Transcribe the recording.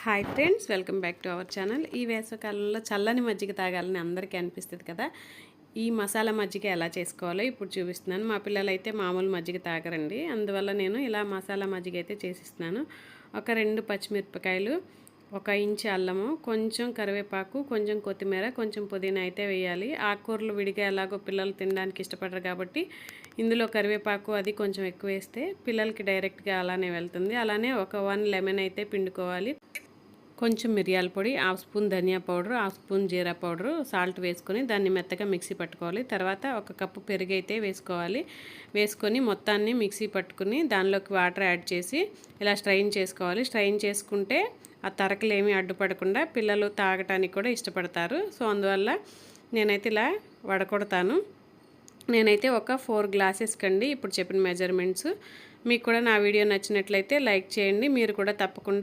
Hi friends, welcome back to our channel. ఈ వేసవికాలంలో చల్లని మజ్జిగ తాగాలని అందరికీ అనిపిస్తుంది కదా. ఈ మసాలా మజ్జిగ ఎలా చేసుకోవాలో ఇప్పుడు చూపిస్తున్నాను. మా పిల్లలు అయితే మామూలు మజ్జిగ తాగరండి, అందువల్ల నేను ఇలా మసాలా మజ్జిగ అయితే చేసిస్తున్నాను. ఒక 2 పచ్చిమిరపకాయలు, 1 ఇంచు అల్లము, కొంచెం కరివేపాకు, కొంచెం కొత్తిమీర, కొంచెం పుదీనా అయితే వేయాలి. ఆకుకూరలు విడిగా ఎలాగో పిల్లలు తినడానికి ఇష్టపడరు కాబట్టి ఇందులో కరివేపాకు అది కొంచెం ఎక్కువ వేస్తే పిల్లలకి డైరెక్ట్గా అలానే వెళ్తుంది. అలానే ఒక 1 లెమన్ అయితే పిండుకోవాలి. కొంచెం మిరియాల పొడి, 1/2 స్పూన్ ధనియా పౌడర్, 1/2 స్పూన్ జీరా పౌడరు, సాల్ట్ వేసుకొని దాన్ని మెత్తగా మిక్సీ పట్టుకోవాలి. తర్వాత 1 కప్పు పెరుగు అయితే వేసుకోవాలి. వేసుకొని మొత్తాన్ని మిక్సీ పట్టుకుని దానిలోకి వాటర్ యాడ్ చేసి ఇలా స్ట్రైన్ చేసుకోవాలి. స్ట్రైన్ చేసుకుంటే ఆ తరకలేమీ అడ్డుపడకుండా పిల్లలు తాగటానికి కూడా ఇష్టపడతారు. సో అందువల్ల నేనైతే ఇలా వడకొడతాను. నేనైతే ఒక 4 గ్లాసెస్ కండి ఇప్పుడు చెప్పిన మెజర్మెంట్స్. మీకు కూడా నా వీడియో నచ్చినట్లయితే లైక్ చేయండి. మీరు కూడా తప్పకుండా